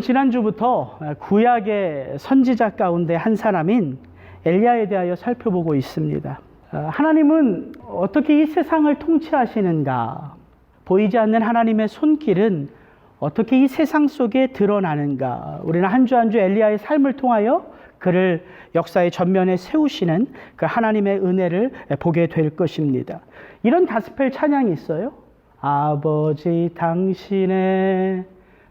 지난주부터 구약의 선지자 가운데 한 사람인 엘리야에 대하여 살펴보고 있습니다. 하나님은 어떻게 이 세상을 통치하시는가? 보이지 않는 하나님의 손길은 어떻게 이 세상 속에 드러나는가? 우리는 한 주 한 주 엘리야의 삶을 통하여 그를 역사의 전면에 세우시는 그 하나님의 은혜를 보게 될 것입니다. 이런 가스펠 찬양이 있어요. 아버지 당신의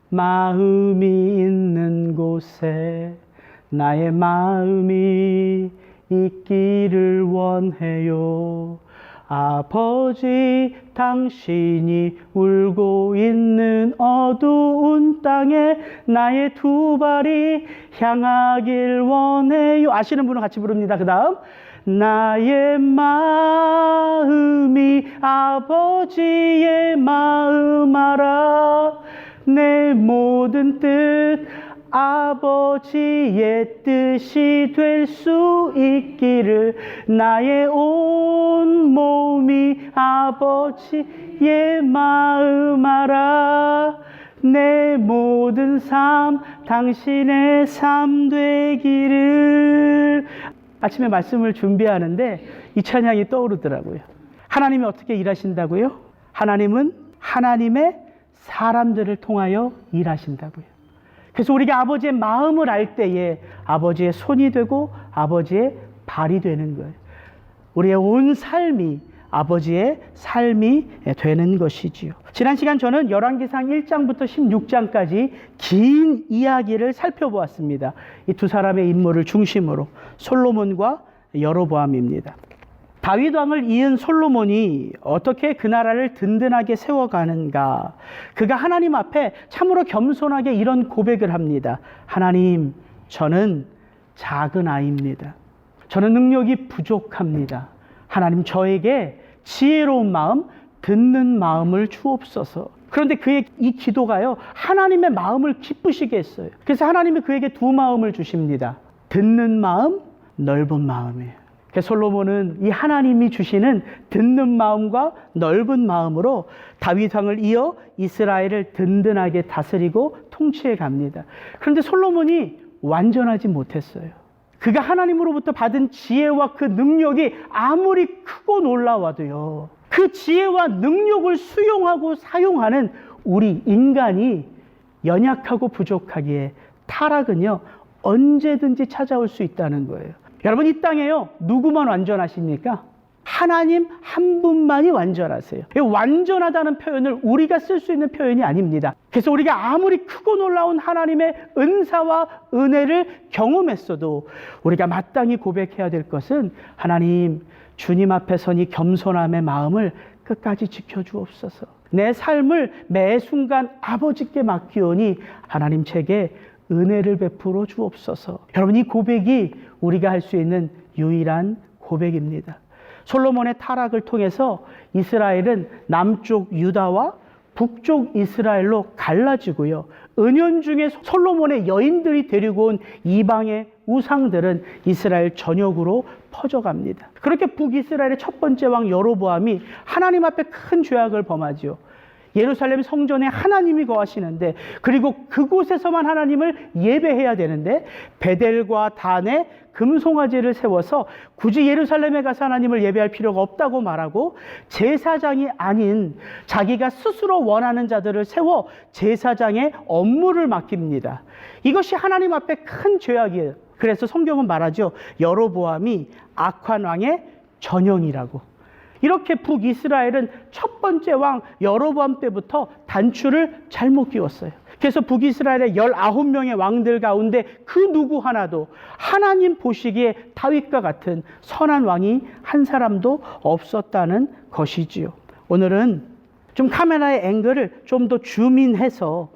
마음이 있는 곳에 나의 마음이 있기를 원해요. 아버지 당신이 울고 있는 어두운 땅에 나의 두 발이 향하길 원해요. 아시는 분은 같이 부릅니다. 그 다음 나의 마음이 아버지의 마음 알아 내 모든 뜻 아버지의 뜻이 될 수 있기를 나의 온 몸이 아버지의 마음 알아 내 모든 삶 당신의 삶 되기를. 아침에 말씀을 준비하는데 이 찬양이 떠오르더라고요. 하나님이 어떻게 일하신다고요? 하나님은 하나님의 사람들을 통하여 일하신다고요. 그래서 우리가 아버지의 마음을 알 때에 아버지의 손이 되고 아버지의 발이 되는 거예요. 우리의 온 삶이 아버지의 삶이 되는 것이지요. 지난 시간 저는 열왕기상 1장부터 16장까지 긴 이야기를 살펴보았습니다. 이 두 사람의 인물을 중심으로 솔로몬과 여로보암입니다. 다윗 왕을 이은 솔로몬이 어떻게 그 나라를 든든하게 세워가는가. 그가 하나님 앞에 참으로 겸손하게 이런 고백을 합니다. 하나님, 저는 작은 아이입니다. 저는 능력이 부족합니다. 하나님, 저에게 지혜로운 마음, 듣는 마음을 주옵소서. 그런데 그의 이 기도가요, 하나님의 마음을 기쁘시게 했어요. 그래서 하나님이 그에게 두 마음을 주십니다. 듣는 마음, 넓은 마음이에요. 그래서 솔로몬은 이 하나님이 주시는 듣는 마음과 넓은 마음으로 다윗 왕을 이어 이스라엘을 든든하게 다스리고 통치해 갑니다. 그런데 솔로몬이 완전하지 못했어요. 그가 하나님으로부터 받은 지혜와 그 능력이 아무리 크고 놀라워도요, 그 지혜와 능력을 수용하고 사용하는 우리 인간이 연약하고 부족하기에 타락은요 언제든지 찾아올 수 있다는 거예요. 여러분, 이 땅에요 누구만 완전하십니까? 하나님 한 분만이 완전하세요. 완전하다는 표현을 우리가 쓸 수 있는 표현이 아닙니다. 그래서 우리가 아무리 크고 놀라운 하나님의 은사와 은혜를 경험했어도 우리가 마땅히 고백해야 될 것은 하나님, 주님 앞에 서니 겸손함의 마음을 끝까지 지켜주옵소서. 내 삶을 매 순간 아버지께 맡기오니 하나님 제게 은혜를 베풀어 주옵소서. 여러분, 이 고백이 우리가 할 수 있는 유일한 고백입니다. 솔로몬의 타락을 통해서 이스라엘은 남쪽 유다와 북쪽 이스라엘로 갈라지고요. 은연중에 솔로몬의 여인들이 데리고 온 이방의 우상들은 이스라엘 전역으로 퍼져갑니다. 그렇게 북이스라엘의 첫 번째 왕 여로보암이 하나님 앞에 큰 죄악을 범하지요. 예루살렘 성전에 하나님이 거하시는데, 그리고 그곳에서만 하나님을 예배해야 되는데 베델과 단에 금송아지를 세워서 굳이 예루살렘에 가서 하나님을 예배할 필요가 없다고 말하고 제사장이 아닌 자기가 스스로 원하는 자들을 세워 제사장의 업무를 맡깁니다. 이것이 하나님 앞에 큰 죄악이에요. 그래서 성경은 말하죠. 여로보암이 악한 왕의 전형이라고. 이렇게 북이스라엘은 첫 번째 왕 여로보암 때부터 단추를 잘못 끼웠어요. 그래서 북이스라엘의 19명의 왕들 가운데 그 누구 하나도 하나님 보시기에 다윗과 같은 선한 왕이 한 사람도 없었다는 것이지요. 오늘은 좀 카메라의 앵글을 좀 더 줌인해서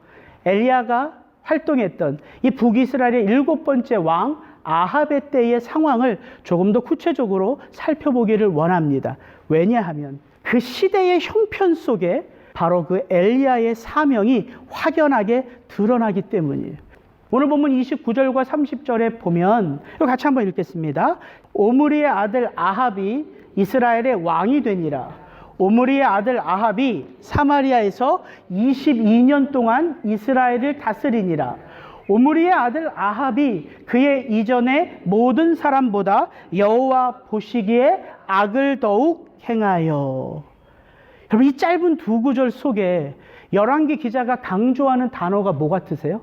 엘리야가 활동했던 이 북이스라엘의 7번째 왕 아합의 때의 상황을 조금 더 구체적으로 살펴보기를 원합니다. 왜냐하면 그 시대의 형편 속에 바로 그 엘리야의 사명이 확연하게 드러나기 때문이에요. 오늘 본문 29절과 30절에 보면 이거 같이 한번 읽겠습니다. 오므리의 아들 아합이 이스라엘의 왕이 되니라. 오므리의 아들 아합이 사마리아에서 22년 동안 이스라엘을 다스리니라. 오므리의 아들 아합이 그의 이전의 모든 사람보다 여호와 보시기에 악을 더욱 행하여. 여러분, 이 짧은 두 구절 속에 열왕기 기자가 강조하는 단어가 뭐 같으세요?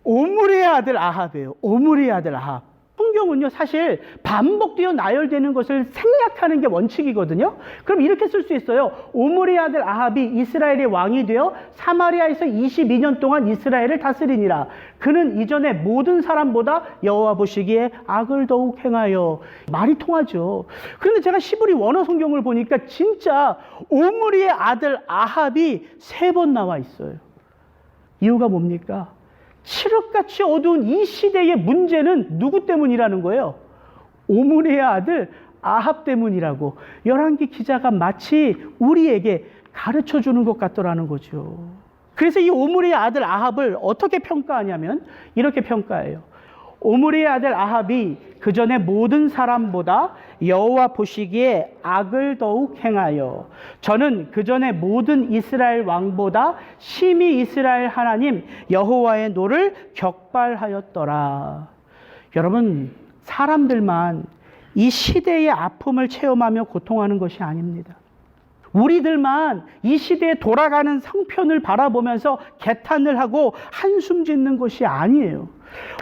오므리의 아들 아합이에요. 오므리의 아들 아합. 성경은요, 사실 반복되어 나열되는 것을 생략하는 게 원칙이거든요. 그럼 이렇게 쓸 수 있어요. 오므리의 아들 아합이 이스라엘의 왕이 되어 사마리아에서 22년 동안 이스라엘을 다스리니라. 그는 이전에 모든 사람보다 여호와 보시기에 악을 더욱 행하여. 말이 통하죠. 그런데 제가 시브리 원어 성경을 보니까 진짜 오므리의 아들 아합이 3번 나와 있어요. 이유가 뭡니까? 칠흑같이 어두운 이 시대의 문제는 누구 때문이라는 거예요? 오므리의 아들 아합 때문이라고 열왕기 기자가 마치 우리에게 가르쳐 주는 것 같더라는 거죠. 그래서 이 오므리의 아들 아합을 어떻게 평가하냐면 이렇게 평가해요. 오므리의 아들 아합이 그 전에 모든 사람보다 여호와 보시기에 악을 더욱 행하여 저는 그 전에 모든 이스라엘 왕보다 심히 이스라엘 하나님 여호와의 노를 격발하였더라. 여러분, 사람들만 이 시대의 아픔을 체험하며 고통하는 것이 아닙니다. 우리들만 이 시대에 돌아가는 성편을 바라보면서 개탄을 하고 한숨 짓는 것이 아니에요.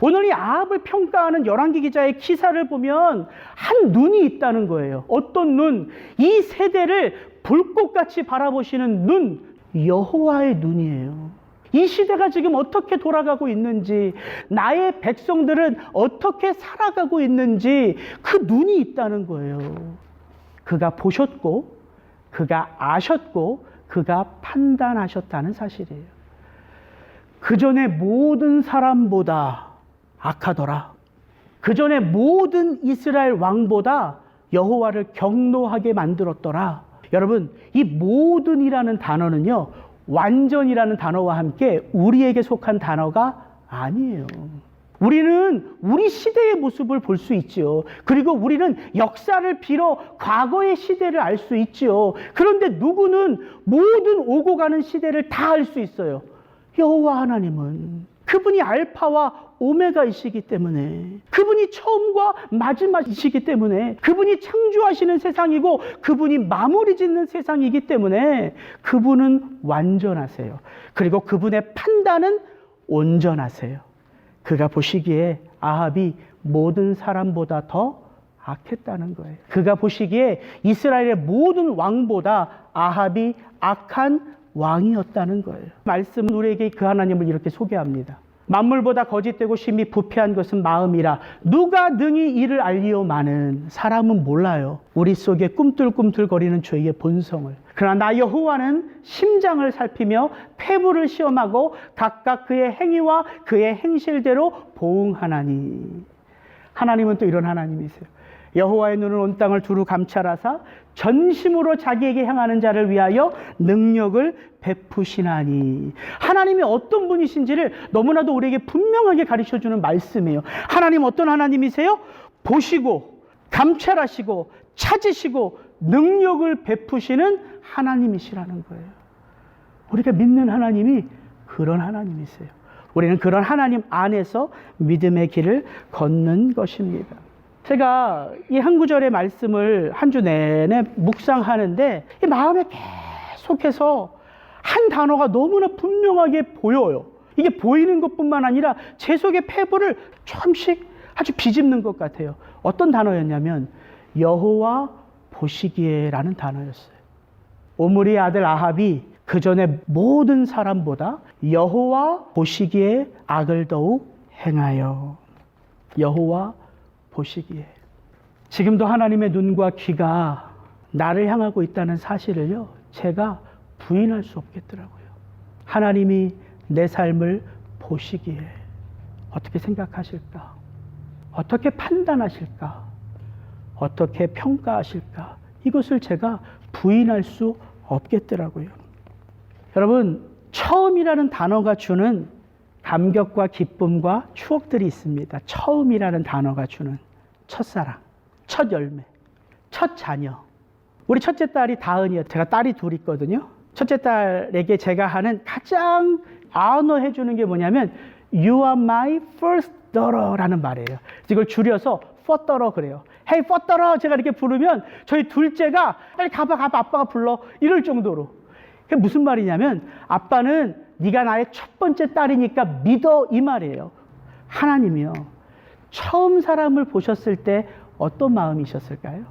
오늘 이 아합을 평가하는 열왕기 기자의 기사를 보면 한 눈이 있다는 거예요. 어떤 눈? 이 세대를 불꽃같이 바라보시는 눈, 여호와의 눈이에요. 이 시대가 지금 어떻게 돌아가고 있는지, 나의 백성들은 어떻게 살아가고 있는지 그 눈이 있다는 거예요. 그가 보셨고, 그가 아셨고, 그가 판단하셨다는 사실이에요. 그 전에 모든 사람보다 악하더라. 그 전에 모든 이스라엘 왕보다 여호와를 경노하게 만들었더라. 여러분, 이 모든이라는 단어는요, 완전이라는 단어와 함께 우리에게 속한 단어가 아니에요. 우리는 우리 시대의 모습을 볼 수 있죠. 그리고 우리는 역사를 빌어 과거의 시대를 알 수 있죠. 그런데 누구는 모든 오고 가는 시대를 다 알 수 있어요. 여호와 하나님은 그분이 알파와 오메가이시기 때문에, 그분이 처음과 마지막이시기 때문에, 그분이 창조하시는 세상이고 그분이 마무리 짓는 세상이기 때문에 그분은 완전하세요. 그리고 그분의 판단은 온전하세요. 그가 보시기에 아합이 모든 사람보다 더 악했다는 거예요. 그가 보시기에 이스라엘의 모든 왕보다 아합이 악한 왕이었다는 거예요. 말씀은 우리에게 그 하나님을 이렇게 소개합니다. 만물보다 거짓되고 심히 부패한 것은 마음이라 누가 능히 이를 알리오마는. 사람은 몰라요, 우리 속에 꿈틀꿈틀거리는 죄의 본성을. 그러나 나 여호와는 심장을 살피며 폐부를 시험하고 각각 그의 행위와 그의 행실대로 보응하나니. 하나님은 또 이런 하나님이세요. 여호와의 눈은 온 땅을 두루 감찰하사 전심으로 자기에게 행하는 자를 위하여 능력을 베푸시나니. 하나님이 어떤 분이신지를 너무나도 우리에게 분명하게 가르쳐주는 말씀이에요. 하나님 어떤 하나님이세요? 보시고 감찰하시고 찾으시고 능력을 베푸시는 하나님이시라는 거예요. 우리가 믿는 하나님이 그런 하나님이세요. 우리는 그런 하나님 안에서 믿음의 길을 걷는 것입니다. 제가 이 한 구절의 말씀을 한 주 내내 묵상하는데 이 마음에 계속해서 한 단어가 너무나 분명하게 보여요. 이게 보이는 것뿐만 아니라 제 속의 폐부를 조금씩 아주 비집는 것 같아요. 어떤 단어였냐면 여호와 보시기에라는 단어였어요. 오므리의 아들 아합이 그 전에 모든 사람보다 여호와 보시기에 악을 더욱 행하여. 여호와 보시기에. 지금도 하나님의 눈과 귀가 나를 향하고 있다는 사실을요, 제가 부인할 수 없겠더라고요. 하나님이 내 삶을 보시기에 어떻게 생각하실까? 어떻게 판단하실까? 어떻게 평가하실까? 이것을 제가 부인할 수 없겠더라고요. 여러분, 처음이라는 단어가 주는 감격과 기쁨과 추억들이 있습니다. 처음이라는 단어가 주는 첫사랑, 첫 열매, 첫 자녀. 우리 첫째 딸이 다은이요. 제가 딸이 둘 있거든요. 첫째 딸에게 제가 하는 가장 아너해 주는 게 뭐냐면 You are my first daughter라는 말이에요. 이걸 줄여서 퍼더러 그래요. Hey 퍼더러 제가 이렇게 부르면 저희 둘째가 빨리 가봐 아빠가 불러 이럴 정도로. 그게 무슨 말이냐면 아빠는 네가 나의 첫 번째 딸이니까 믿어 이 말이에요. 하나님이요. 처음 사람을 보셨을 때 어떤 마음이셨을까요?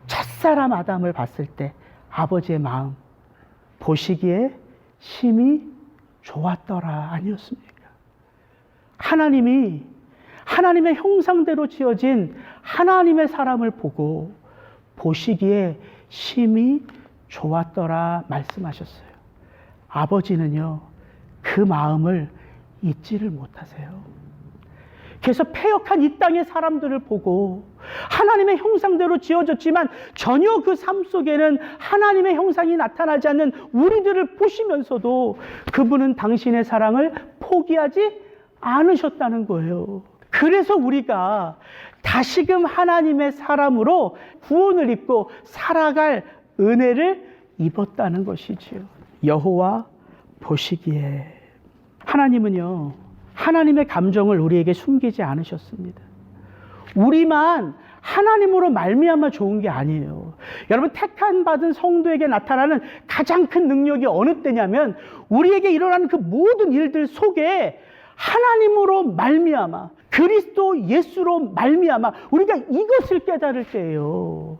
첫사람 아담을 봤을 때 아버지의 마음 보시기에 심히 좋았더라 아니었습니까? 하나님이 하나님의 형상대로 지어진 하나님의 사람을 보고 보시기에 심히 좋았더라 말씀하셨어요. 아버지는요 그 마음을 잊지를 못하세요. 그래서 패역한 이 땅의 사람들을 보고 하나님의 형상대로 지어졌지만 전혀 그 삶 속에는 하나님의 형상이 나타나지 않는 우리들을 보시면서도 그분은 당신의 사랑을 포기하지 않으셨다는 거예요. 그래서 우리가 다시금 하나님의 사람으로 구원을 입고 살아갈 은혜를 입었다는 것이지요. 여호와 보시기에 하나님은요 하나님의 감정을 우리에게 숨기지 않으셨습니다. 우리만 하나님으로 말미암아 좋은 게 아니에요. 여러분 택한 받은 성도에게 나타나는 가장 큰 능력이 어느 때냐면 우리에게 일어나는 그 모든 일들 속에 하나님으로 말미암아 그리스도 예수로 말미암아 우리가 이것을 깨달을 때예요.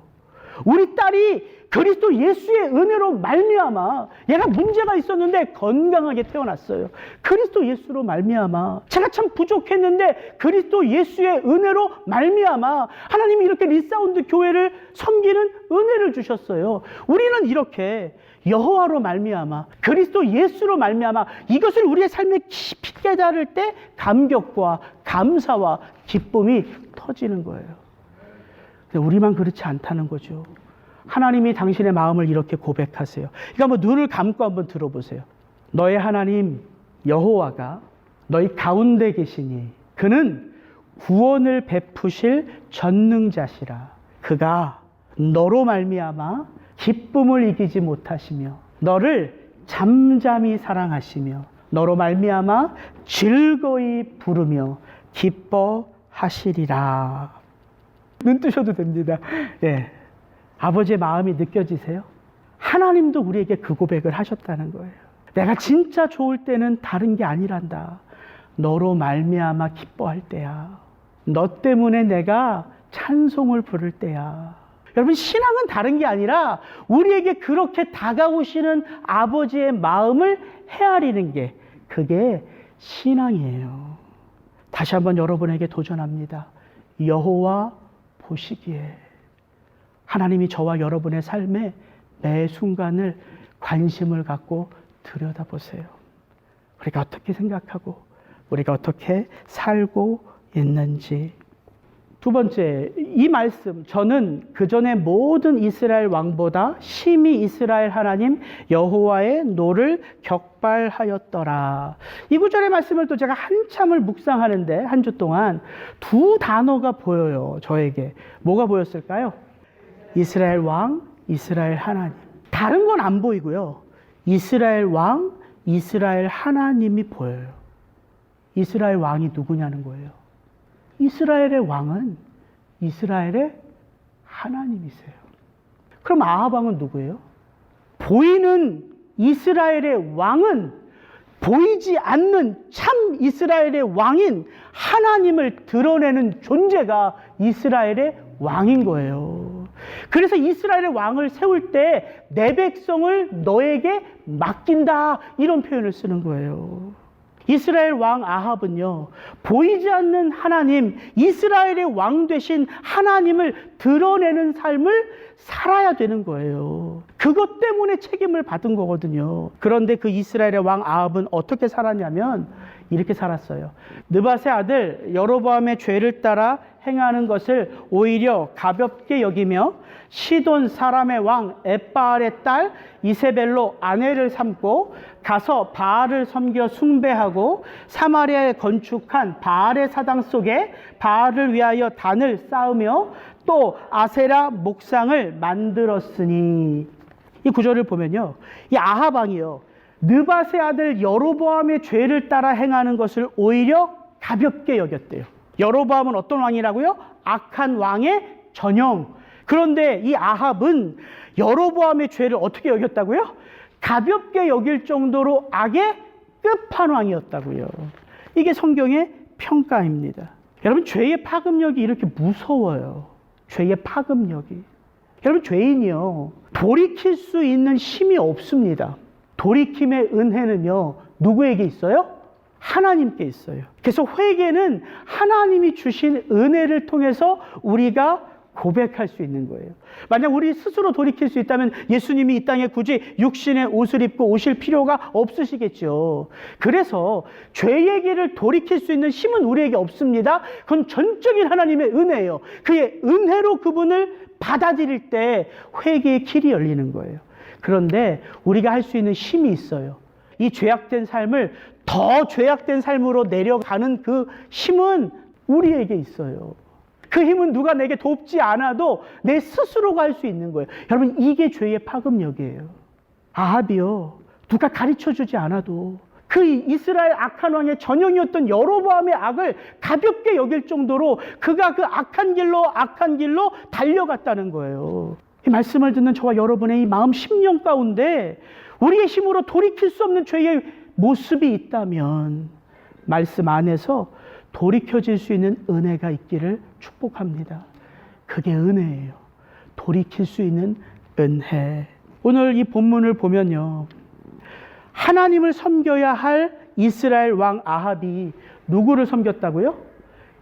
우리 딸이 그리스도 예수의 은혜로 말미암아 얘가 문제가 있었는데 건강하게 태어났어요. 그리스도 예수로 말미암아 제가 참 부족했는데 그리스도 예수의 은혜로 말미암아 하나님이 이렇게 리사운드 교회를 섬기는 은혜를 주셨어요. 우리는 이렇게 여호와로 말미암아 그리스도 예수로 말미암아 이것을 우리의 삶에 깊이 깨달을 때 감격과 감사와 기쁨이 터지는 거예요. 근데 우리만 그렇지 않다는 거죠. 하나님이 당신의 마음을 이렇게 고백하세요. 그러니까 한번 눈을 감고 한번 들어보세요. 너의 하나님 여호와가 너희 가운데 계시니 그는 구원을 베푸실 전능자시라. 그가 너로 말미암아 기쁨을 이기지 못하시며 너를 잠잠히 사랑하시며 너로 말미암아 즐거이 부르며 기뻐하시리라. 눈 뜨셔도 됩니다. 예. 아버지의 마음이 느껴지세요? 하나님도 우리에게 그 고백을 하셨다는 거예요. 내가 진짜 좋을 때는 다른 게 아니란다. 너로 말미암아 기뻐할 때야. 너 때문에 내가 찬송을 부를 때야. 여러분 신앙은 다른 게 아니라 우리에게 그렇게 다가오시는 아버지의 마음을 헤아리는 게 그게 신앙이에요. 다시 한번 여러분에게 도전합니다. 여호와 보시기에 하나님이 저와 여러분의 삶에 매 순간을 관심을 갖고 들여다보세요. 우리가 어떻게 생각하고 우리가 어떻게 살고 있는지. 두 번째, 이 말씀 저는 그전의 모든 이스라엘 왕보다 심히 이스라엘 하나님 여호와의 노를 격발하였더라. 이 구절의 말씀을 또 제가 한참을 묵상하는데 한 주 동안 두 단어가 보여요. 저에게. 뭐가 보였을까요? 이스라엘 왕, 이스라엘 하나님. 다른 건 안 보이고요. 이스라엘 왕, 이스라엘 하나님이 보여요. 이스라엘 왕이 누구냐는 거예요. 이스라엘의 왕은 이스라엘의 하나님이세요. 그럼 아합 왕은 누구예요? 보이는 이스라엘의 왕은 보이지 않는 참 이스라엘의 왕인 하나님을 드러내는 존재가 이스라엘의 왕인 거예요. 그래서 이스라엘의 왕을 세울 때 내 백성을 너에게 맡긴다 이런 표현을 쓰는 거예요. 이스라엘 왕 아합은요 보이지 않는 하나님 이스라엘의 왕 되신 하나님을 드러내는 삶을 살아야 되는 거예요. 그것 때문에 책임을 받은 거거든요. 그런데 그 이스라엘의 왕 아합은 어떻게 살았냐면 이렇게 살았어요. 느밧의 아들 여로보암의 죄를 따라 행하는 것을 오히려 가볍게 여기며 시돈 사람의 왕 엣바알의 딸 이세벨로 아내를 삼고 가서 바알을 섬겨 숭배하고 사마리아에 건축한 바알의 사당 속에 바알을 위하여 단을 쌓으며 또 아세라 목상을 만들었으니. 이 구절을 보면요 이 아합 왕이요 느밧의 아들 여로보암의 죄를 따라 행하는 것을 오히려 가볍게 여겼대요. 여로보암은 어떤 왕이라고요? 악한 왕의 전형. 그런데 이 아합은 여로보암의 죄를 어떻게 여겼다고요? 가볍게 여길 정도로 악의 끝판왕이었다고요. 이게 성경의 평가입니다. 여러분, 죄의 파급력이 이렇게 무서워요. 죄의 파급력이. 여러분, 죄인이요, 돌이킬 수 있는 힘이 없습니다. 돌이킴의 은혜는요, 누구에게 있어요? 하나님께 있어요. 그래서 회개는 하나님이 주신 은혜를 통해서 우리가 고백할 수 있는 거예요. 만약 우리 스스로 돌이킬 수 있다면 예수님이 이 땅에 굳이 육신의 옷을 입고 오실 필요가 없으시겠죠. 그래서 죄의 길을 돌이킬 수 있는 힘은 우리에게 없습니다. 그건 전적인 하나님의 은혜예요. 그의 은혜로 그분을 받아들일 때 회개의 길이 열리는 거예요. 그런데 우리가 할 수 있는 힘이 있어요. 이 죄악된 삶을 더 죄악된 삶으로 내려가는 그 힘은 우리에게 있어요. 그 힘은 누가 내게 돕지 않아도 내 스스로가 할 수 있는 거예요. 여러분, 이게 죄의 파급력이에요. 아합이요, 누가 가르쳐주지 않아도 그 이스라엘 악한 왕의 전형이었던 여로보암의 악을 가볍게 여길 정도로 그가 그 악한 길로 달려갔다는 거예요. 이 말씀을 듣는 저와 여러분의 이 마음 심령 가운데 우리의 힘으로 돌이킬 수 없는 죄의 모습이 있다면 말씀 안에서 돌이켜질 수 있는 은혜가 있기를 축복합니다. 그게 은혜예요. 돌이킬 수 있는 은혜. 오늘 이 본문을 보면요, 하나님을 섬겨야 할 이스라엘 왕 아합이 누구를 섬겼다고요?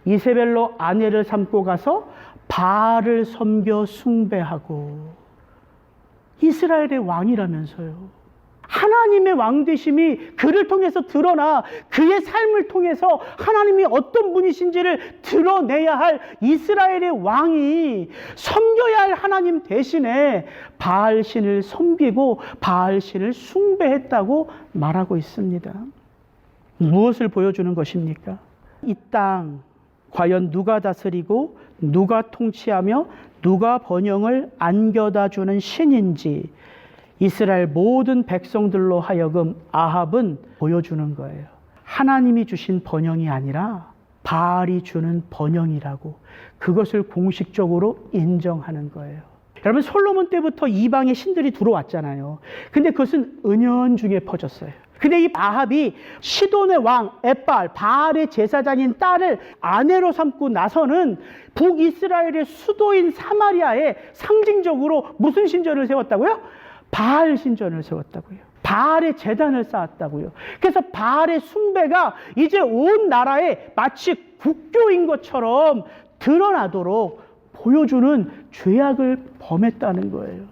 이세벨로 아내를 삼고 가서 바알을 섬겨 숭배하고. 이스라엘의 왕이라면서요. 하나님의 왕되심이 그를 통해서 드러나 그의 삶을 통해서 하나님이 어떤 분이신지를 드러내야 할 이스라엘의 왕이 섬겨야 할 하나님 대신에 바알신을 섬기고 바알신을 숭배했다고 말하고 있습니다. 무엇을 보여주는 것입니까? 이 땅 과연 누가 다스리고 누가 통치하며 누가 번영을 안겨다 주는 신인지 이스라엘 모든 백성들로 하여금 아합은 보여주는 거예요. 하나님이 주신 번영이 아니라 바알이 주는 번영이라고, 그것을 공식적으로 인정하는 거예요. 여러분, 솔로몬 때부터 이방의 신들이 들어왔잖아요. 근데 그것은 은연중에 퍼졌어요. 근데 이 아합이 시돈의 왕 엣바알, 바알의 제사장인 딸을 아내로 삼고 나서는 북이스라엘의 수도인 사마리아에 상징적으로 무슨 신전을 세웠다고요? 바알 신전을 세웠다고요. 바알의 제단을 쌓았다고요. 그래서 바알의 숭배가 이제 온 나라에 마치 국교인 것처럼 드러나도록 보여주는 죄악을 범했다는 거예요.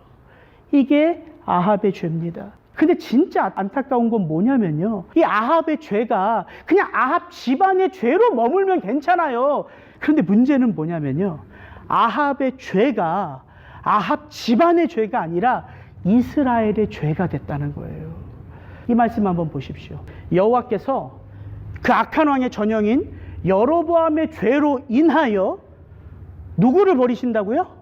이게 아합의 죄입니다. 근데 진짜 안타까운 건 뭐냐면요, 이 아합의 죄가 그냥 아합 집안의 죄로 머물면 괜찮아요. 그런데 문제는 뭐냐면요, 아합의 죄가 아합 집안의 죄가 아니라 이스라엘의 죄가 됐다는 거예요. 이 말씀 한번 보십시오. 여호와께서 그 악한 왕의 전형인 여로보암의 죄로 인하여 누구를 버리신다고요?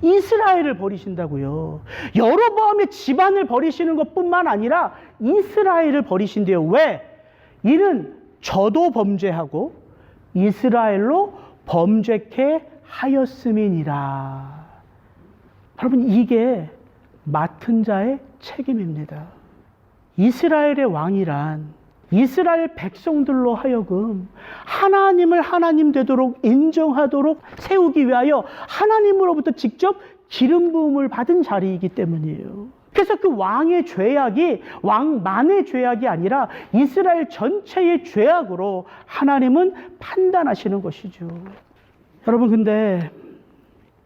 이스라엘을 버리신다고요. 여로보암의 집안을 버리시는 것뿐만 아니라 이스라엘을 버리신대요. 왜? 이는 저도 범죄하고 이스라엘로 범죄케 하였음이니라. 여러분, 이게 맡은 자의 책임입니다. 이스라엘의 왕이란 이스라엘 백성들로 하여금 하나님을 하나님 되도록 인정하도록 세우기 위하여 하나님으로부터 직접 기름 부음을 받은 자리이기 때문이에요. 그래서 그 왕의 죄악이 왕만의 죄악이 아니라 이스라엘 전체의 죄악으로 하나님은 판단하시는 것이죠. 여러분, 근데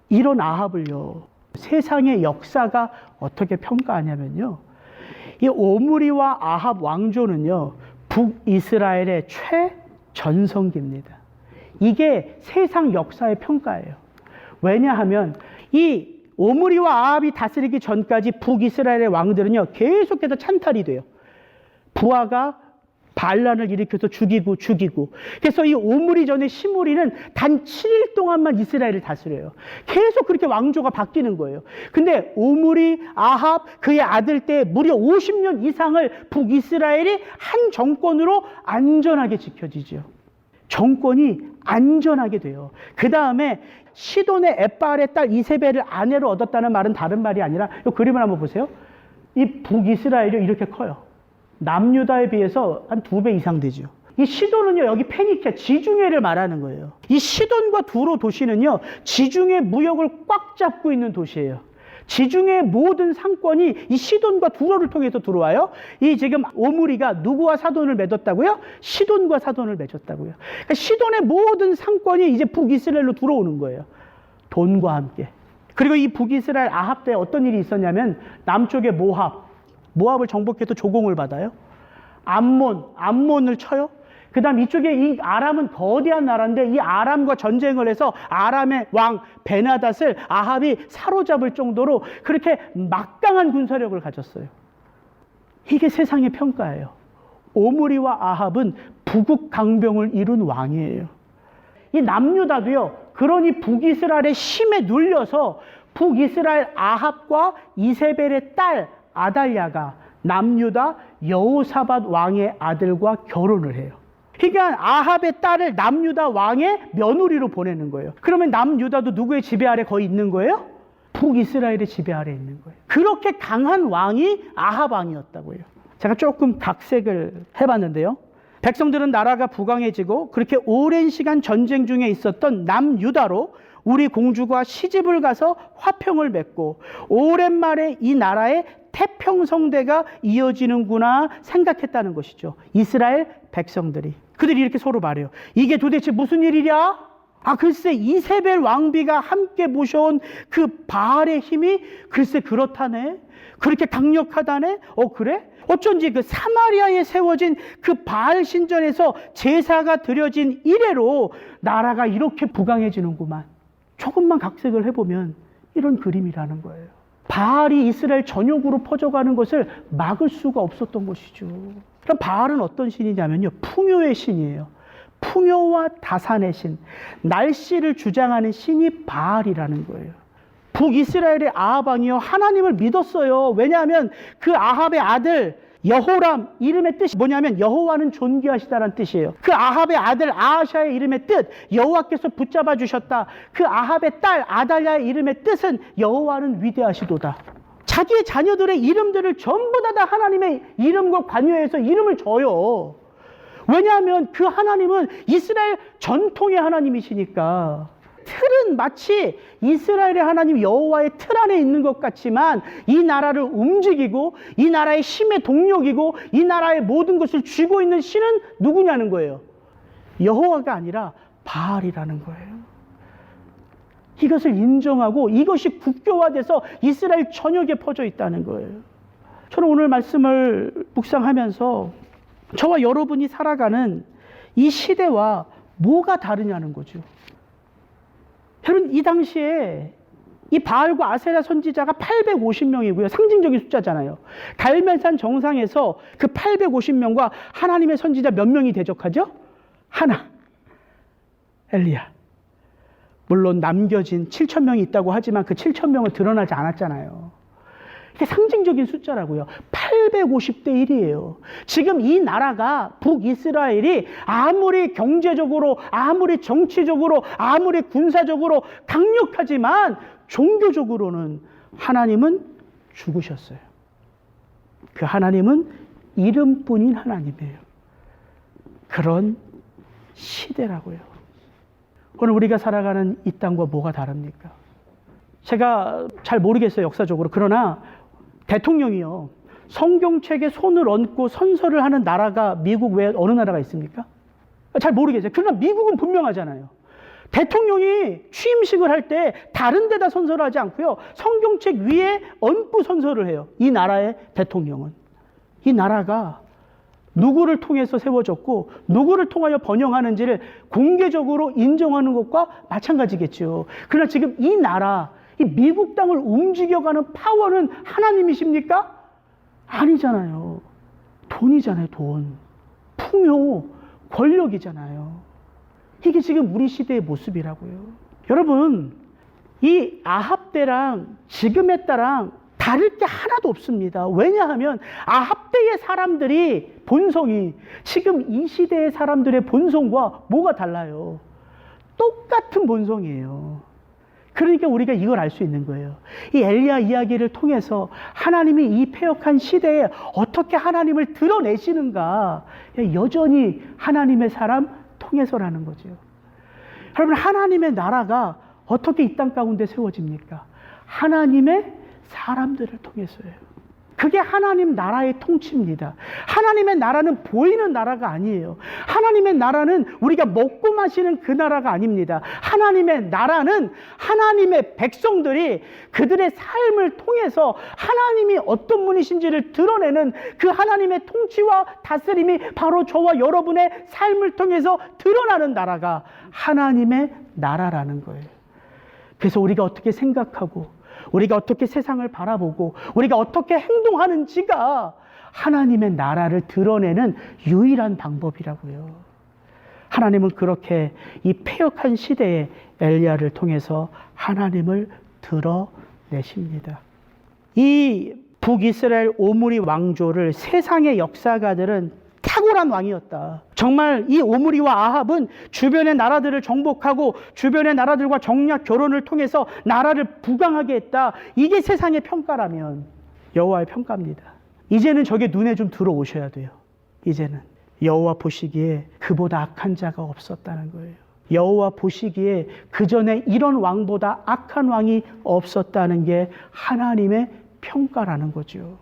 이런 아합을요, 세상의 역사가 어떻게 평가하냐면요, 이 오므리와 아합 왕조는요, 북이스라엘의 최전성기입니다. 이게 세상 역사의 평가예요. 왜냐하면 이 오므리와 아합이 다스리기 전까지 북이스라엘의 왕들은요, 계속해서 찬탈이 돼요. 부하가 반란을 일으켜서 죽이고. 그래서 이 오므리 전에 시므리는 단 7일 동안만 이스라엘을 다스려요. 계속 그렇게 왕조가 바뀌는 거예요. 근데 오므리, 아합, 그의 아들 때 무려 50년 이상을 북이스라엘이 한 정권으로 안전하게 지켜지죠. 정권이 안전하게 돼요. 그 다음에 시돈의 엣바알의 딸 이세벨을 아내로 얻었다는 말은 다른 말이 아니라 이 그림을 한번 보세요. 이 북이스라엘이 이렇게 커요. 남유다에 비해서 한 2배 이상 되죠. 이 시돈은요, 여기 페니키아, 지중해를 말하는 거예요. 이 시돈과 두로 도시는요, 지중해 무역을 꽉 잡고 있는 도시예요. 지중해 모든 상권이 이 시돈과 두로를 통해서 들어와요. 이 지금 오므리가 누구와 사돈을 맺었다고요? 시돈과 사돈을 맺었다고요. 그러니까 시돈의 모든 상권이 이제 북이스라엘로 들어오는 거예요. 돈과 함께. 그리고 이 북이스라엘 아합 때 어떤 일이 있었냐면 남쪽의 모압을 정복해서 조공을 받아요. 암몬을 쳐요. 그 다음 이쪽에 이 아람은 거대한 나라인데 이 아람과 전쟁을 해서 아람의 왕 베나닷을 아합이 사로잡을 정도로 그렇게 막강한 군사력을 가졌어요. 이게 세상의 평가예요. 오므리와 아합은 부국 강병을 이룬 왕이에요. 이 남유다도요, 그러니 북이스라엘의 힘에 눌려서 북이스라엘 아합과 이세벨의 딸 아달랴가 남유다 여호사밧 왕의 아들과 결혼을 해요. 그러니까 아합의 딸을 남유다 왕의 며느리로 보내는 거예요. 그러면 남유다도 누구의 지배 아래 거의 있는 거예요? 북이스라엘의 지배 아래 있는 거예요. 그렇게 강한 왕이 아합 왕이었다고요. 제가 조금 각색을 해봤는데요. 백성들은 나라가 부강해지고 그렇게 오랜 시간 전쟁 중에 있었던 남유다로 우리 공주가 시집을 가서 화평을 맺고 오랜만에 이 나라의 태평성대가 이어지는구나 생각했다는 것이죠. 이스라엘 백성들이. 그들이 이렇게 서로 말해요. 이게 도대체 무슨 일이랴? 글쎄 이세벨 왕비가 함께 모셔온 그 바알의 힘이 글쎄 그렇다네. 그렇게 강력하다네. 그래? 어쩐지 그 사마리아에 세워진 그 바알 신전에서 제사가 드려진 이래로 나라가 이렇게 부강해지는구만. 조금만 각색을 해보면 이런 그림이라는 거예요. 바알이 이스라엘 전역으로 퍼져가는 것을 막을 수가 없었던 것이죠. 그럼 바알은 어떤 신이냐면요, 풍요의 신이에요. 풍요와 다산의 신, 날씨를 주장하는 신이 바알이라는 거예요. 북이스라엘의 아합 왕이요, 하나님을 믿었어요. 왜냐하면 그 아합의 아들 여호람 이름의 뜻이 뭐냐면 여호와는 존귀하시다라는 뜻이에요. 그 아합의 아들 아하샤의 이름의 뜻, 여호와께서 붙잡아 주셨다. 그 아합의 딸 아달랴의 이름의 뜻은 여호와는 위대하시도다. 자기의 자녀들의 이름들을 전부 다 하나님의 이름과 관여해서 이름을 줘요. 왜냐하면 그 하나님은 이스라엘 전통의 하나님이시니까. 틀은 마치 이스라엘의 하나님 여호와의 틀 안에 있는 것 같지만 이 나라를 움직이고 이 나라의 힘의 동력이고 이 나라의 모든 것을 쥐고 있는 신은 누구냐는 거예요. 여호와가 아니라 바알이라는 거예요. 이것을 인정하고 이것이 국교화돼서 이스라엘 전역에 퍼져 있다는 거예요. 저는 오늘 말씀을 묵상하면서 저와 여러분이 살아가는 이 시대와 뭐가 다르냐는 거죠. 여러분, 이 당시에 이 바알과 아세라 선지자가 850명이고요. 상징적인 숫자잖아요. 갈멜산 정상에서 그 850명과 하나님의 선지자 몇 명이 대적하죠? 하나, 엘리야. 물론 남겨진 7,000명이 있다고 하지만 그 7,000명은 드러나지 않았잖아요. 이게 상징적인 숫자라고요. 850대 1이에요. 지금 이 나라가 북이스라엘이 아무리 경제적으로, 아무리 정치적으로, 아무리 군사적으로 강력하지만 종교적으로는 하나님은 죽으셨어요. 그 하나님은 이름뿐인 하나님이에요. 그런 시대라고요. 오늘 우리가 살아가는 이 땅과 뭐가 다릅니까? 제가 잘 모르겠어요, 역사적으로. 그러나 대통령이요, 성경책에 손을 얹고 선서를 하는 나라가 미국 외에 어느 나라가 있습니까? 잘 모르겠어요. 그러나 미국은 분명하잖아요. 대통령이 취임식을 할 때 다른 데다 선서를 하지 않고요, 성경책 위에 얹고 선서를 해요. 이 나라의 대통령은. 이 나라가 누구를 통해서 세워졌고 누구를 통하여 번영하는지를 공개적으로 인정하는 것과 마찬가지겠죠. 그러나 지금 이 나라, 이 미국 땅을 움직여가는 파워는 하나님이십니까? 아니잖아요. 돈이잖아요, 돈. 풍요, 권력이잖아요. 이게 지금 우리 시대의 모습이라고요. 여러분, 이 아합 때랑 지금의 때랑 다를 게 하나도 없습니다. 왜냐하면 아합 때의 사람들이 본성이 지금 이 시대의 사람들의 본성과 뭐가 달라요? 똑같은 본성이에요. 그러니까 우리가 이걸 알 수 있는 거예요. 이 엘리야 이야기를 통해서 하나님이 이 패역한 시대에 어떻게 하나님을 드러내시는가, 여전히 하나님의 사람 통해서라는 거죠. 여러분, 하나님의 나라가 어떻게 이 땅 가운데 세워집니까? 하나님의 사람들을 통해서예요. 그게 하나님 나라의 통치입니다. 하나님의 나라는 보이는 나라가 아니에요. 하나님의 나라는 우리가 먹고 마시는 그 나라가 아닙니다. 하나님의 나라는 하나님의 백성들이 그들의 삶을 통해서 하나님이 어떤 분이신지를 드러내는 그 하나님의 통치와 다스림이 바로 저와 여러분의 삶을 통해서 드러나는 나라가 하나님의 나라라는 거예요. 그래서 우리가 어떻게 생각하고 우리가 어떻게 세상을 바라보고 우리가 어떻게 행동하는지가 하나님의 나라를 드러내는 유일한 방법이라고요. 하나님은 그렇게 이 패역한 시대에 엘리야를 통해서 하나님을 드러내십니다. 이 북이스라엘 오므리 왕조를 세상의 역사가들은 탁월한 왕이었다. 정말 이 오므리와 아합은 주변의 나라들을 정복하고 주변의 나라들과 정략 결혼을 통해서 나라를 부강하게 했다. 이게 세상의 평가라면 여호와의 평가입니다. 이제는 저게 눈에 좀 들어오셔야 돼요. 이제는 여호와 보시기에 그보다 악한 자가 없었다는 거예요. 여호와 보시기에 그전에 이런 왕보다 악한 왕이 없었다는 게 하나님의 평가라는 거죠.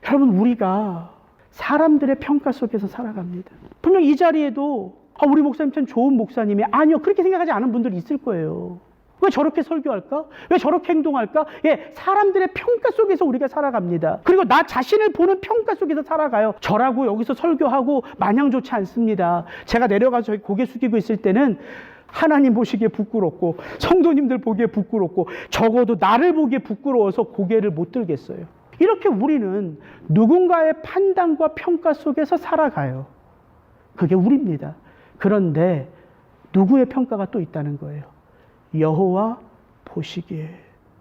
여러분, 우리가 사람들의 평가 속에서 살아갑니다. 분명 이 자리에도 우리 목사님 참 좋은 목사님이, 아니요, 그렇게 생각하지 않은 분들이 있을 거예요. 왜 저렇게 설교할까? 왜 저렇게 행동할까? 예, 사람들의 평가 속에서 우리가 살아갑니다. 그리고 나 자신을 보는 평가 속에서 살아가요. 저라고 여기서 설교하고 마냥 좋지 않습니다. 제가 내려가서 저기 고개 숙이고 있을 때는 하나님 보시기에 부끄럽고 성도님들 보기에 부끄럽고 적어도 나를 보기에 부끄러워서 고개를 못 들겠어요. 이렇게 우리는 누군가의 판단과 평가 속에서 살아가요. 그게 우리입니다. 그런데 누구의 평가가 또 있다는 거예요. 여호와 보시기에.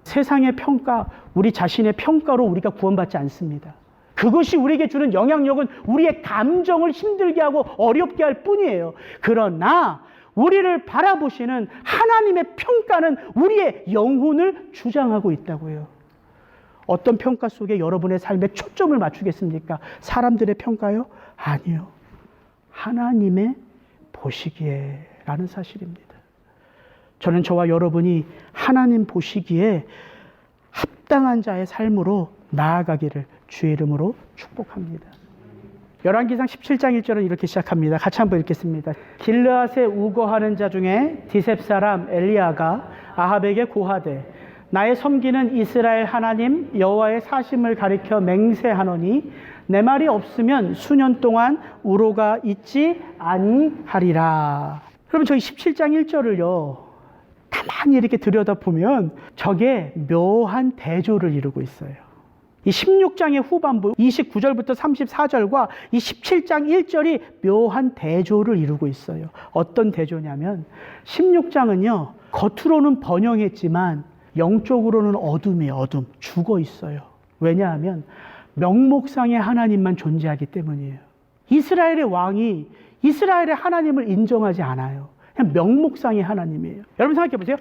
세상의 평가, 우리 자신의 평가로 우리가 구원받지 않습니다. 그것이 우리에게 주는 영향력은 우리의 감정을 힘들게 하고 어렵게 할 뿐이에요. 그러나 우리를 바라보시는 하나님의 평가는 우리의 영혼을 주장하고 있다고요. 어떤 평가 속에 여러분의 삶에 초점을 맞추겠습니까? 사람들의 평가요? 아니요. 하나님의 보시기에 라는 사실입니다. 저는 저와 여러분이 하나님 보시기에 합당한 자의 삶으로 나아가기를 주의 이름으로 축복합니다. 열왕기상 17장 1절은 이렇게 시작합니다. 같이 한번 읽겠습니다. 길르앗에 우거하는 자 중에 디셉 사람 엘리야가 아합에게 고하되 나의 섬기는 이스라엘 하나님 여호와의 사심을 가리켜 맹세하노니 내 말이 없으면 수년 동안 우로가 있지 아니하리라. 여러분, 저희 17장 1절을요 가만히 이렇게 들여다보면 저게 묘한 대조를 이루고 있어요. 이 16장의 후반부 29절부터 34절과 이 17장 1절이 묘한 대조를 이루고 있어요. 어떤 대조냐면 16장은요 겉으로는 번영했지만 영적으로는 어둠이에요. 어둠. 죽어 있어요. 왜냐하면 명목상의 하나님만 존재하기 때문이에요. 이스라엘의 왕이 이스라엘의 하나님을 인정하지 않아요. 그냥 명목상의 하나님이에요. 여러분 생각해 보세요.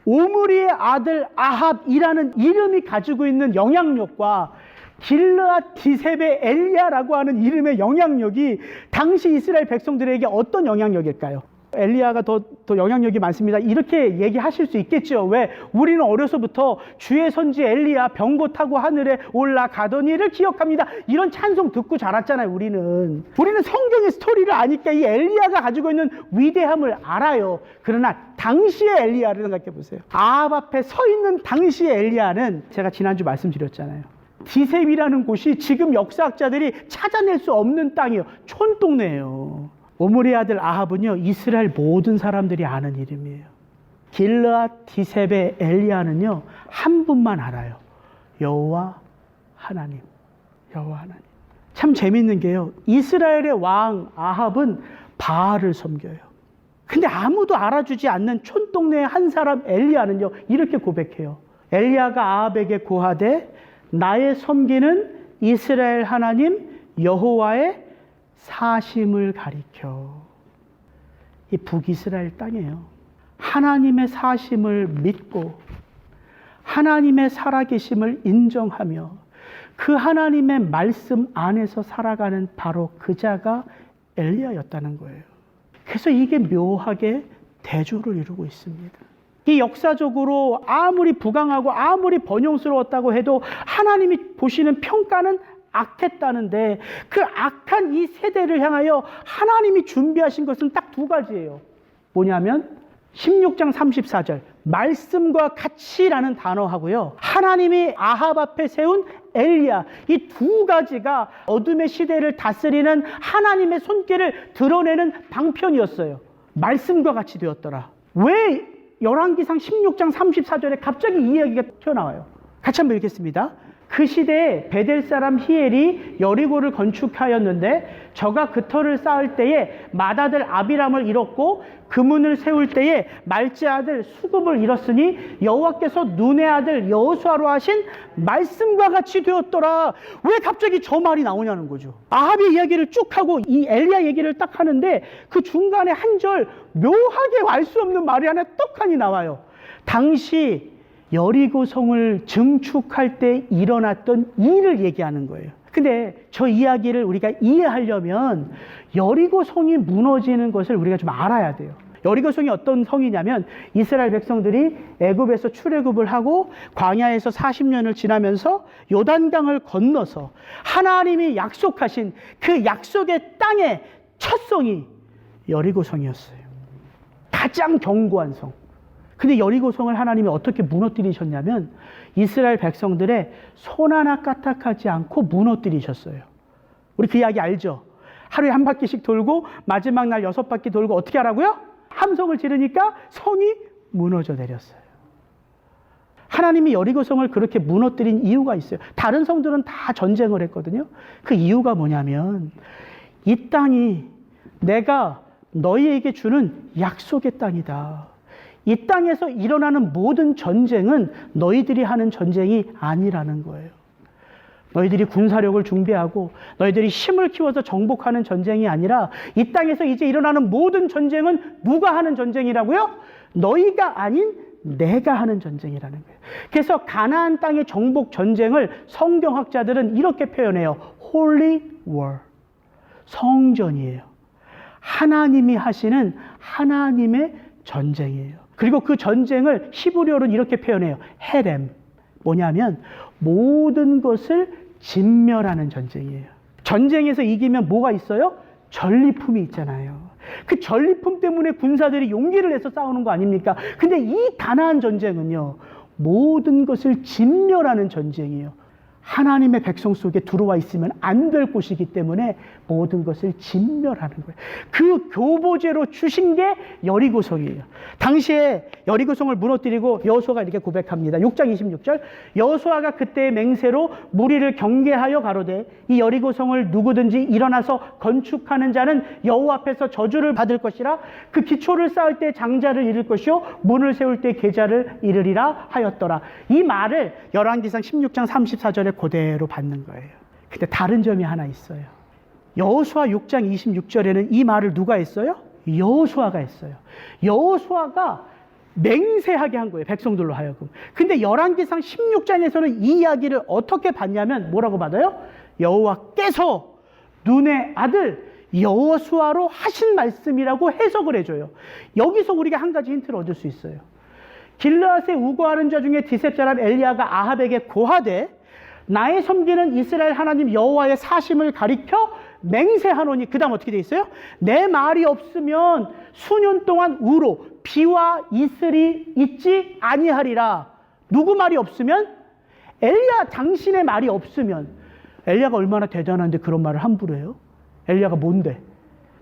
오므리의 아들 아합이라는 이름이 가지고 있는 영향력과 길르앗 디셉의 엘리야라고 하는 이름의 영향력이 당시 이스라엘 백성들에게 어떤 영향력일까요? 엘리야가 더 영향력이 많습니다. 이렇게 얘기하실 수 있겠죠. 왜? 우리는 어려서부터 주의 선지 엘리야 병거 타고 하늘에 올라가더니를 기억합니다. 이런 찬송 듣고 자랐잖아요. 우리는 성경의 스토리를 아니까 이 엘리야가 가지고 있는 위대함을 알아요. 그러나 당시의 엘리야를 생각해 보세요. 아합 앞에 서 있는 당시의 엘리야는 제가 지난주 말씀드렸잖아요. 디셉이라는 곳이 지금 역사학자들이 찾아낼 수 없는 땅이에요. 촌동네예요. 오므리 아들 아합은요 이스라엘 모든 사람들이 아는 이름이에요. 길르앗 디셉의 엘리야는요 한 분만 알아요. 여호와 하나님. 여호와 하나님. 참 재밌는 게요. 이스라엘의 왕 아합은 바알을 섬겨요. 근데 아무도 알아주지 않는 촌동네의 한 사람 엘리야는요, 이렇게 고백해요. 엘리야가 아합에게 고하되 나의 섬기는 이스라엘 하나님 여호와의 사심을 가리켜. 이 북이스라엘 땅이에요. 하나님의 사심을 믿고 하나님의 살아계심을 인정하며 그 하나님의 말씀 안에서 살아가는 바로 그 자가 엘리야였다는 거예요. 그래서 이게 묘하게 대조를 이루고 있습니다. 이 역사적으로 아무리 부강하고 아무리 번영스러웠다고 해도 하나님이 보시는 평가는 악했다는데, 그 악한 이 세대를 향하여 하나님이 준비하신 것은 딱 두 가지예요. 뭐냐면 16장 34절 말씀과 같이라는 단어하고요, 하나님이 아합 앞에 세운 엘리야, 이 두 가지가 어둠의 시대를 다스리는 하나님의 손길을 드러내는 방편이었어요. 말씀과 같이 되었더라. 왜 열왕기상 16장 34절에 갑자기 이 이야기가 튀어나와요? 같이 한번 읽겠습니다. 그 시대에 베델 사람 히엘이 여리고를 건축하였는데 저가 그 터를 쌓을 때에 맏아들 아비람을 잃었고 그 문을 세울 때에 말제 아들 수굽을 잃었으니 여호와께서 눈의 아들 여호수아로 하신 말씀과 같이 되었더라. 왜 갑자기 저 말이 나오냐는 거죠. 아합의 이야기를 쭉 하고 이 엘리야 얘기를 딱 하는데 그 중간에 한 절 묘하게 알 수 없는 말이 하나 떡하니 나와요. 당시 여리고 성을 증축할 때 일어났던 일을 얘기하는 거예요. 근데 저 이야기를 우리가 이해하려면 여리고 성이 무너지는 것을 우리가 좀 알아야 돼요. 여리고 성이 어떤 성이냐면 이스라엘 백성들이 애굽에서 출애굽을 하고 광야에서 40년을 지나면서 요단강을 건너서 하나님이 약속하신 그 약속의 땅의 첫 성이 여리고 성이었어요. 가장 견고한 성. 근데 여리고성을 하나님이 어떻게 무너뜨리셨냐면 이스라엘 백성들의 손 하나 까딱하지 않고 무너뜨리셨어요. 우리 그 이야기 알죠? 하루에 한 바퀴씩 돌고 마지막 날 6바퀴 돌고 어떻게 하라고요? 함성을 지르니까 성이 무너져 내렸어요. 하나님이 여리고성을 그렇게 무너뜨린 이유가 있어요. 다른 성들은 다 전쟁을 했거든요. 그 이유가 뭐냐면 이 땅이 내가 너희에게 주는 약속의 땅이다. 이 땅에서 일어나는 모든 전쟁은 너희들이 하는 전쟁이 아니라는 거예요. 너희들이 군사력을 준비하고 너희들이 힘을 키워서 정복하는 전쟁이 아니라 이 땅에서 이제 일어나는 모든 전쟁은 누가 하는 전쟁이라고요? 너희가 아닌 내가 하는 전쟁이라는 거예요. 그래서 가나안 땅의 정복 전쟁을 성경학자들은 이렇게 표현해요. Holy War. 성전이에요. 하나님이 하시는 하나님의 전쟁이에요. 그리고 그 전쟁을 히브리어로는 이렇게 표현해요. 헤렘. 뭐냐면 모든 것을 진멸하는 전쟁이에요. 전쟁에서 이기면 뭐가 있어요? 전리품이 있잖아요. 그 전리품 때문에 군사들이 용기를 내서 싸우는 거 아닙니까? 근데 이 가나안 전쟁은요, 모든 것을 진멸하는 전쟁이에요. 하나님의 백성 속에 들어와 있으면 안 될 곳이기 때문에 모든 것을 진멸하는 거예요. 그 교보제로 주신 게 여리고성이에요. 당시에 여리고성을 무너뜨리고 여호수아가 이렇게 고백합니다. 6장 26절 여호수아가 그때의 맹세로 무리를 경계하여 가로되 이 여리고성을 누구든지 일어나서 건축하는 자는 여호와 앞에서 저주를 받을 것이라. 그 기초를 쌓을 때 장자를 잃을 것이요 문을 세울 때 계자를 잃으리라 하였더라. 이 말을 열왕기상 16장 34절에 그대로 받는 거예요. 근데 다른 점이 하나 있어요. 여호수아 6장 26절에는 이 말을 누가 했어요? 여호수아가 했어요. 여호수아가 맹세하게 한 거예요. 백성들로 하여금. 근데 열왕기상 16장에서는 이 이야기를 어떻게 받냐면 뭐라고 받아요? 여호와께서 눈의 아들 여호수아로 하신 말씀이라고 해석을 해줘요. 여기서 우리가 한 가지 힌트를 얻을 수 있어요. 길르앗에 우거하는 자 중에 디셉 사람 엘리야가 아합에게 고하되 나의 섬기는 이스라엘 하나님 여호와의 사심을 가리켜 맹세하노니, 그 다음 어떻게 돼 있어요? 내 말이 없으면 수년 동안 우로 비와 이슬이 있지 아니하리라. 누구 말이 없으면? 엘리야 당신의 말이 없으면. 엘리야가 얼마나 대단한데 그런 말을 함부로 해요? 엘리야가 뭔데?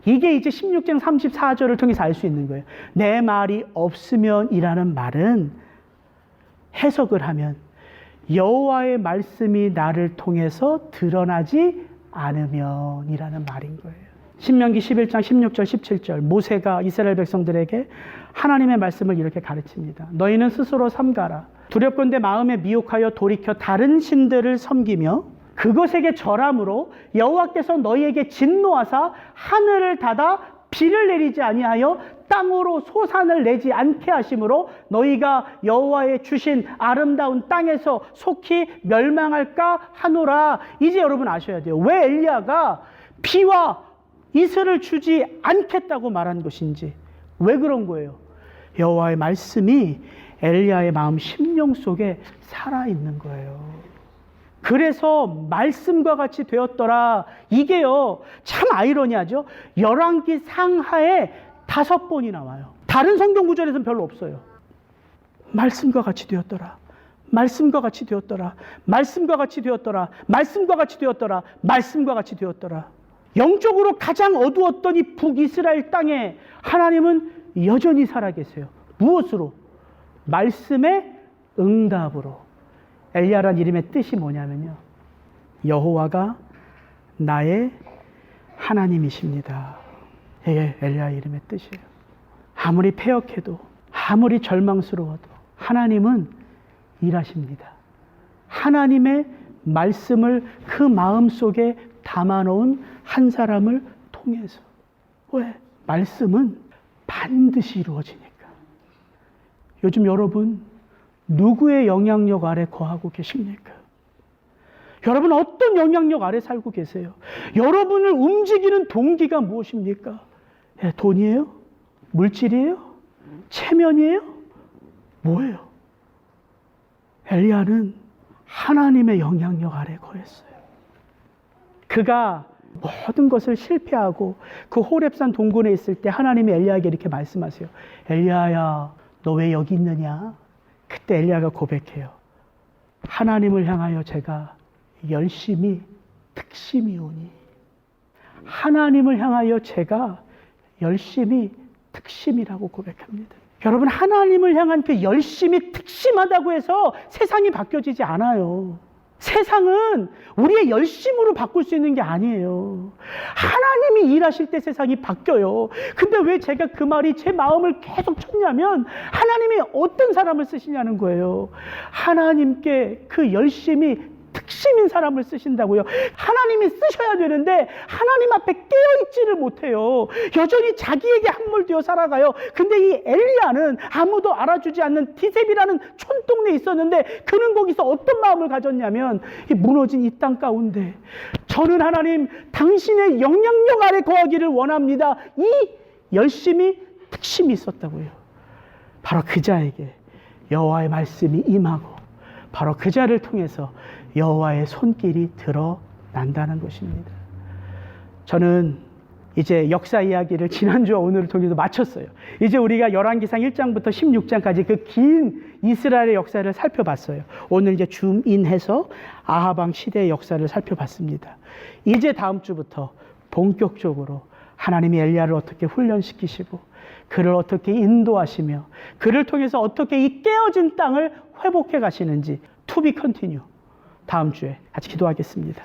이게 이제 16장 34절을 통해서 알 수 있는 거예요. 내 말이 없으면 이라는 말은 해석을 하면 여호와의 말씀이 나를 통해서 드러나지 않으면이라는 말인 거예요. 신명기 11장 16절 17절 모세가 이스라엘 백성들에게 하나님의 말씀을 이렇게 가르칩니다. 너희는 스스로 삼가라. 두렵건대 마음에 미혹하여 돌이켜 다른 신들을 섬기며 그것에게 절함으로 여호와께서 너희에게 진노하사 하늘을 닫아 비를 내리지 아니하여 땅으로 소산을 내지 않게 하심으로 너희가 여호와의 주신 아름다운 땅에서 속히 멸망할까 하노라. 이제 여러분 아셔야 돼요. 왜 엘리야가 비와 이슬을 주지 않겠다고 말한 것인지, 왜 그런 거예요? 여호와의 말씀이 엘리야의 마음 심령 속에 살아있는 거예요. 그래서 말씀과 같이 되었더라. 이게요, 참 아이러니하죠. 열왕기 상하에 5번이 나와요. 다른 성경 구절에서는 별로 없어요. 말씀과 같이 되었더라. 말씀과 같이 되었더라. 말씀과 같이 되었더라. 말씀과 같이 되었더라. 말씀과 같이 되었더라. 영적으로 가장 어두웠던 이 북이스라엘 땅에 하나님은 여전히 살아계세요. 무엇으로? 말씀의 응답으로. 엘리야란 이름의 뜻이 뭐냐면요, 여호와가 나의 하나님이십니다. 이게 엘리야 이름의 뜻이에요. 아무리 패역해도, 아무리 절망스러워도 하나님은 일하십니다. 하나님의 말씀을 그 마음속에 담아놓은 한 사람을 통해서. 왜? 말씀은 반드시 이루어지니까. 요즘 여러분 누구의 영향력 아래 거하고 계십니까? 여러분 어떤 영향력 아래 살고 계세요? 여러분을 움직이는 동기가 무엇입니까? 돈이에요? 물질이에요? 체면이에요? 뭐예요? 엘리야는 하나님의 영향력 아래 거했어요. 그가 모든 것을 실패하고 그 호렙산 동굴에 있을 때 하나님이 엘리야에게 이렇게 말씀하세요. 엘리야야, 너 왜 여기 있느냐? 그때 엘리야가 고백해요. 하나님을 향하여 제가 열심히 특심이오니. 하나님을 향하여 제가 열심히 특심이라고 고백합니다. 여러분, 하나님을 향한 그 열심히 특심하다고 해서 세상이 바뀌어지지 않아요. 세상은 우리의 열심으로 바꿀 수 있는 게 아니에요. 하나님이 일하실 때 세상이 바뀌어요. 근데 왜 제가 그 말이 제 마음을 계속 쳤냐면, 하나님이 어떤 사람을 쓰시냐는 거예요. 하나님께 그 열심히 특심인 사람을 쓰신다고요. 하나님이 쓰셔야 되는데 하나님 앞에 깨어있지를 못해요. 여전히 자기에게 함몰되어 살아가요. 근데 이 엘리야는 아무도 알아주지 않는 디셉이라는 촌동네에 있었는데, 그는 거기서 어떤 마음을 가졌냐면, 이 무너진 이 땅 가운데 저는 하나님 당신의 영향력 아래 거하기를 원합니다. 이 열심히 특심이 있었다고요. 바로 그 자에게 여호와의 말씀이 임하고, 바로 그 자를 통해서 여호와의 손길이 드러난다는 것입니다. 저는 이제 역사 이야기를 지난주와 오늘을 통해서 마쳤어요. 이제 우리가 열왕기상 1장부터 16장까지 그 긴 이스라엘의 역사를 살펴봤어요. 오늘 이제 줌인해서 아합 왕 시대의 역사를 살펴봤습니다. 이제 다음 주부터 본격적으로 하나님이 엘리야를 어떻게 훈련시키시고, 그를 어떻게 인도하시며, 그를 통해서 어떻게 이 깨어진 땅을 회복해 가시는지, to be continue. 다음 주에 같이 기도하겠습니다.